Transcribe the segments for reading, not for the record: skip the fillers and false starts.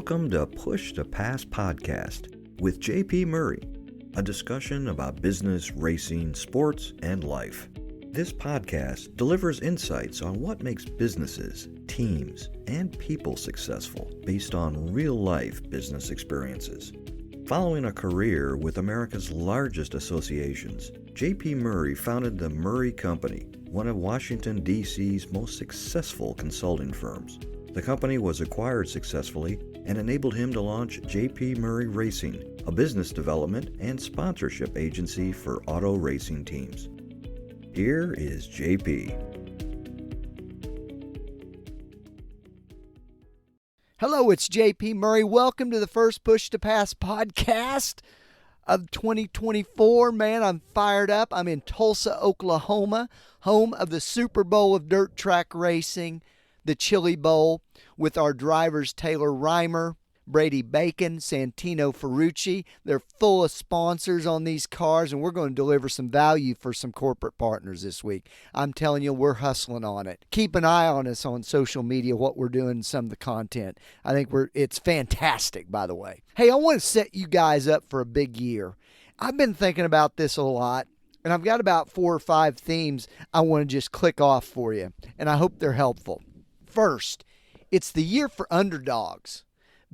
Welcome to Push to Pass podcast with JP Murray, a discussion about business, racing, sports, and life. This podcast delivers insights on what makes businesses, teams, and people successful based on real-life business experiences. Following a career with America's largest associations, JP Murray founded the Murray Company, one of Washington, D.C.'s most successful consulting firms. The company was acquired successfully and enabled him to launch JP Murray Racing, a business development and sponsorship agency for auto racing teams. Here is JP. Hello, it's JP Murray. Welcome to the first Push to Pass podcast of 2024. Man, I'm fired up. I'm in Tulsa, Oklahoma, home of the Super Bowl of dirt track racing, the Chili Bowl, with our drivers Taylor Reimer, Brady Bacon, Santino Ferrucci. They're full of sponsors on these cars, and we're going to deliver some value for some corporate partners this week. I'm telling you, we're hustling on it. Keep an eye on us on social media, what we're doing, some of the content. I think it's fantastic, by the way. Hey, I want to set you guys up for a big year. I've been thinking about this a lot, and I've got about 4 or 5 themes I want to just click off for you, and I hope they're helpful. First, it's the year for underdogs.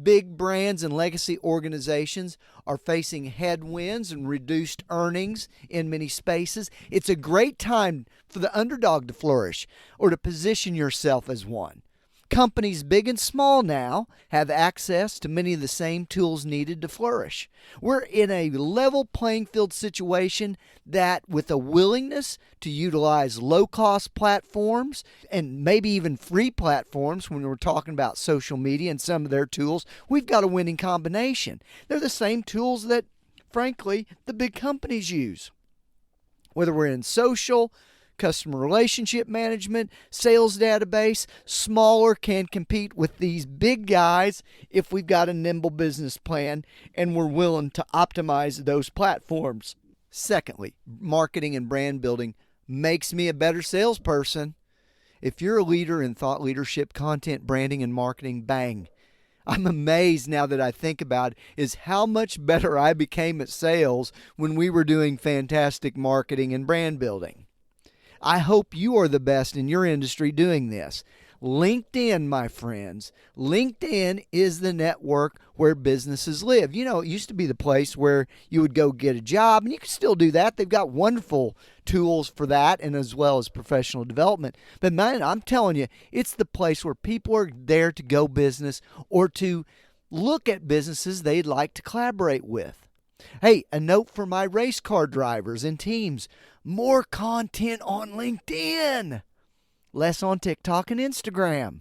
Big brands and legacy organizations are facing headwinds and reduced earnings in many spaces. It's a great time for the underdog to flourish or to position yourself as one. Companies big and small now have access to many of the same tools needed to flourish. We're in a level playing field situation that, with a willingness to utilize low-cost platforms and maybe even free platforms when we're talking about social media and some of their tools, we've got a winning combination. They're the same tools that, frankly, the big companies use. Whether we're in social, customer relationship management, sales database, smaller can compete with these big guys if we've got a nimble business plan and we're willing to optimize those platforms. Secondly, marketing and brand building makes me a better salesperson. If you're a leader in thought leadership, content, branding, and marketing, bang. I'm amazed now that I think about it, is how much better I became at sales when we were doing fantastic marketing and brand building. I hope you are the best in your industry doing this. LinkedIn, my friends. LinkedIn is the network where businesses live. You know, it used to be the place where you would go get a job, and you can still do that. They've got wonderful tools for that, and as well as professional development. But man, I'm telling you, it's the place where people are there to go business or to look at businesses they'd like to collaborate with. Hey, a note for my race car drivers and teams. More content on LinkedIn, less on TikTok and Instagram.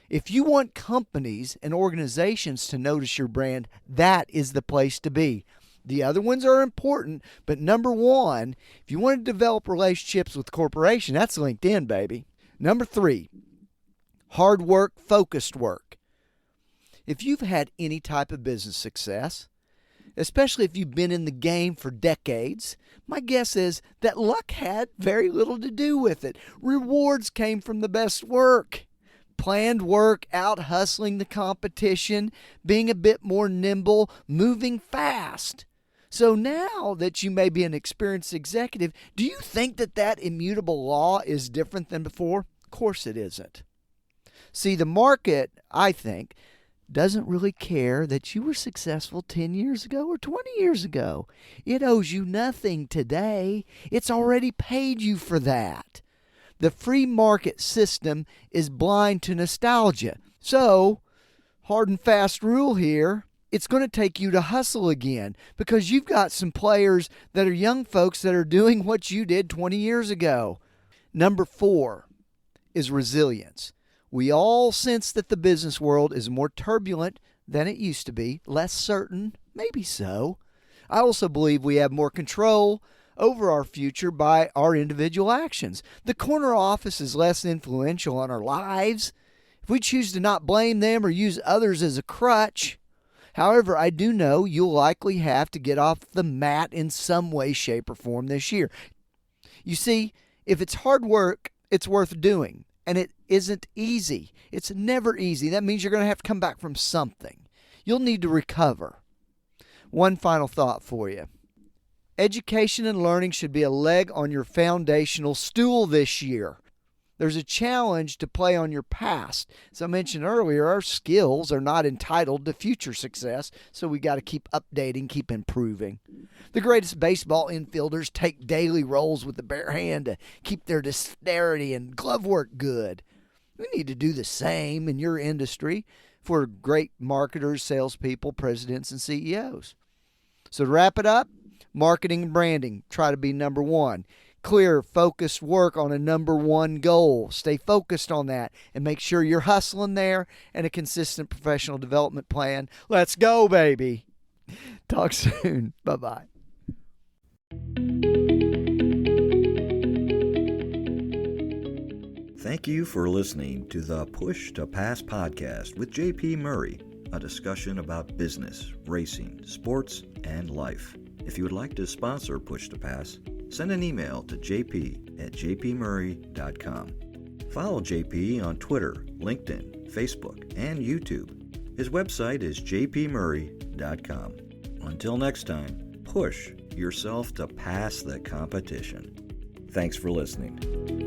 If you want companies and organizations to notice your brand, that is the place to be. The other ones are important, but number one, if you want to develop relationships with corporations, that's LinkedIn, baby. Number 3, hard work, focused work. If you've had any type of business success, especially if you've been in the game for decades, my guess is that luck had very little to do with it. Rewards came from the best work. Planned work, out hustling the competition, being a bit more nimble, moving fast. So now that you may be an experienced executive, do you think that immutable law is different than before? Of course it isn't. See, the market, I think, doesn't really care that you were successful 10 years ago or 20 years ago. It owes you nothing today. It's already paid you for that. The free market system is blind to nostalgia. So, hard and fast rule here, it's going to take you to hustle again because you've got some players that are young folks that are doing what you did 20 years ago. Number 4 is resilience. We all sense that the business world is more turbulent than it used to be, less certain, maybe so. I also believe we have more control over our future by our individual actions. The corner office is less influential on our lives if we choose to not blame them or use others as a crutch. However, I do know you'll likely have to get off the mat in some way, shape, or form this year. You see, if it's hard work, it's worth doing. And it isn't easy. It's never easy. That means you're going to have to come back from something. you'll need to recover. One final thought for you. Education and learning should be a leg on your foundational stool this year. There's a challenge to play on your past. As I mentioned earlier, our skills are not entitled to future success, so we got to keep updating, keep improving. The greatest baseball infielders take daily rolls with the bare hand to keep their dexterity and glove work good. We need to do the same in your industry for great marketers, salespeople, presidents, and CEOs. So to wrap it up, marketing and branding, try to be number one. Clear, focused work on a number one goal. Stay focused on that and make sure you're hustling there and a consistent professional development plan. Let's go, baby. Talk soon. Bye-bye. Thank you for listening to the Push to Pass podcast with JP Murray, a discussion about business, racing, sports, and life. If you would like to sponsor Push to Pass, send an email to jp@jpmurray.com. Follow JP on Twitter, LinkedIn, Facebook, and YouTube. His website is jpmurray.com. Until next time, push yourself to pass the competition. Thanks for listening.